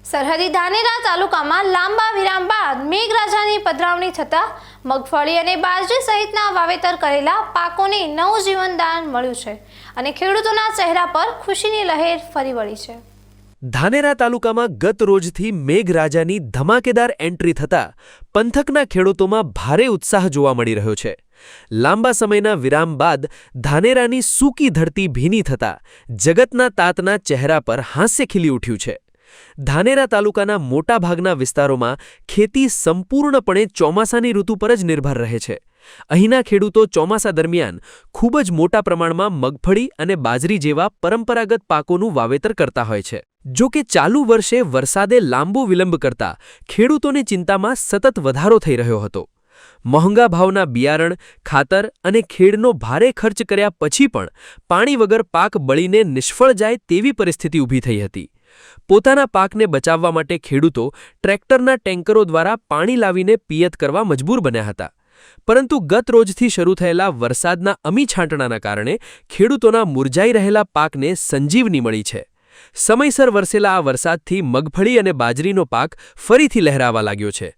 સરહદી ધાનેરા તાલુકામાં લાંબા વિરામ બાદ મેઘરાજાની પધરાવણી થતાં મગફળી અને બાજરી સહિતના વાવેતર કરેલા પાકોને નવું જીવનદાન મળ્યું છે અને ખેડૂતોના ચહેરા પર ખુશીની લહેર ફરી વળી છે। ધાનેરા તાલુકામાં ગત રોજથી મેઘરાજાની ધમાકેદાર એન્ટ્રી થતાં પંથકના ખેડૂતોમાં ભારે ઉત્સાહ જોવા મળી રહ્યો છે। લાંબા સમયના વિરામ બાદ ધાનેરાની સૂકી ધરતી ભીની થતાં જગતના તાતના ચહેરા પર હાસ્ય ખીલી ઉઠ્યું છે। ધાનેરા તાલુકાના મોટાભાગના વિસ્તારોમાં ખેતી સંપૂર્ણપણે ચોમાસાની ઋતુ પર જ નિર્ભર રહે છે। અહીંના ખેડૂતો ચોમાસા દરમિયાન ખૂબ જ મોટા પ્રમાણમાં મગફળી અને બાજરી જેવા પરંપરાગત પાકોનું વાવેતર કરતા હોય છે। જો કે ચાલુ વર્ષે વરસાદે લાંબો વિલંબ કરતા ખેડૂતોની ચિંતામાં સતત વધારો થઈ રહ્યો હતો। મોંઘા ભાવના બિયારણ, ખાતર અને ખેડનો ભારે ખર્ચ કર્યા પછી પણ પાણી વગર પાક બળીને નિષ્ફળ જાય તેવી પરિસ્થિતિ ઊભી થઈ હતી। પોતાના પાકને બચાવવા માટે ખેડૂતો ટ્રેક્ટરના ટેન્કરો દ્વારા પાણી લાવીને પિયત કરવા મજબૂર બન્યા હતા। પરંતુ ગત રોજથી શરૂ થયેલા વરસાદના અમી છાંટણાના કારણે ખેડૂતોના મુરઝાઈ રહેલા પાકને સંજીવની મળી છે। સમયસર વરસેલા આ વરસાદથી મગફળી અને બાજરીનો પાક ફરીથી લહેરાવા લાગ્યો છે।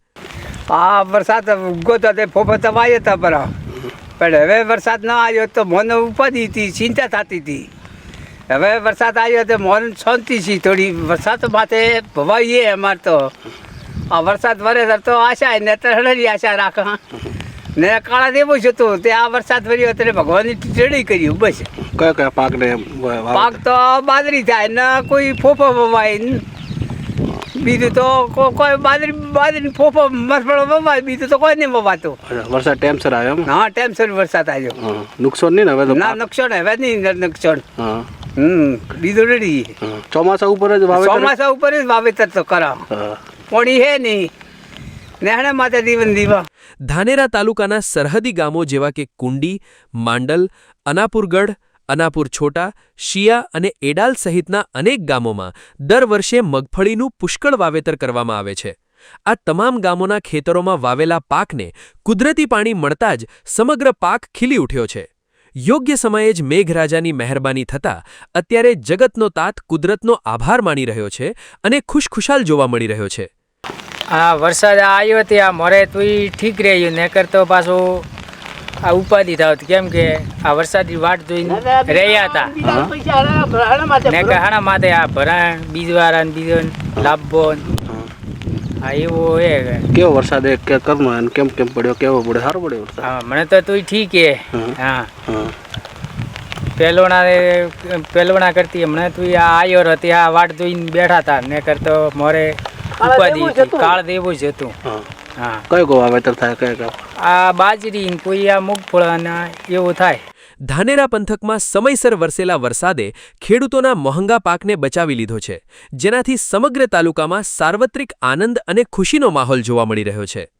આ વરસાદ ઉગો તો તે ફોફત વાયો હતા બરા, પણ હવે વરસાદ ન આવ્યો તો મને ઉપાધિ હતી, ચિંતા થતી હતી। હવે વરસાદ આવ્યો તો મન શાંતિ છે થોડી। વરસાદ માથે ભવાઈએ અમારે તો આ વરસાદ વરે તો આશા ને હળરી આશા રાખા ને કાળા દેવું છે તો તે આ વરસાદ વર્યો એટલે ભગવાનની ટીચડી કર્યું બસ। કયા કયા પાકને પાક તો બાજરી થાય ને કોઈ ફોફો વવાય ને બીજું તો કોઈ બાજરી ફોફો મરફળો વવાય, બીજું તો કોઈ નહીં વવાતું। વરસાદ ટાઈમસર આવ્યો એમ? હા, ટાઈમસર વરસાદ આવ્યો। નુકસાન નહીં ને હવે તો? ના, નુકસાન હવે નહીં નુકસાન। હા, બીજું રેડી ચોમાસા ઉપર જ વાવેતર? ચોમાસા ઉપર જ વાવેતર તો કરાવ, પાણી હે નહીં નેહણે માથે દીવન દીવા। ધાનેરા તાલુકાના સરહદી ગામો જેવા કે કુંડી, માંડલ, અનાપુરગઢ, અનાપુર છોટા, શિયા અને એડાલ સહિતના અનેક ગામોમાં દર વર્ષે મગફળીનું પુષ્કળ વાવેતર કરવામાં આવે છે। આ તમામ ગામોના ખેતરોમાં વાવેલા પાકને કુદરતી પાણી મળતા જ સમગ્ર પાક ખીલી ઉઠ્યો છે। યોગ્ય સમયે જ મેઘરાજાની મહેરબાની થતાં અત્યારે જગતનો તાત કુદરતનો આભાર માની રહ્યો છે અને ખુશખુશાલ જોવા મળી રહ્યો છે। આ વરસાદ આવ્યો તે આ મોરે તો ઠીક રહ્યું, ને કરતો પાછું આ ઉપાધિ થાવ, કેમ કે આ વરસાદની વાટ જોઈને રહ્યા હતા ને કહાણા માથે આ ભરાણ બીજવાળા બીજો લાભો આ એવો એ કેવો વરસાદ કે કરનો કેમ કેમ પડ્યો, કેવો પડ્યો? સારો પડ્યો વરસાદ? હા, મને તો તું ઠીક હે। હા, પહેલોણા કરતી હમણાં તું આ આવ્યો હતી, આ વાટ જોઈને બેઠા હતા ને કરતો મોરે ઉપાધિ કાળ દેવું જ હતું। હા, કયો કયો વાવેતર થાય? કયા આ બાજરી કોઈ આ મગફળી એવું થાય। ધાનેરા પંથકમાં સમયસર વરસેલા વરસાદે ખેડૂતોના મોંઘા પાકને બચાવી લીધો છે, જેનાથી સમગ્ર તાલુકામાં સાર્વત્રિક આનંદ અને ખુશીનો માહોલ જોવા મળી રહ્યો છે।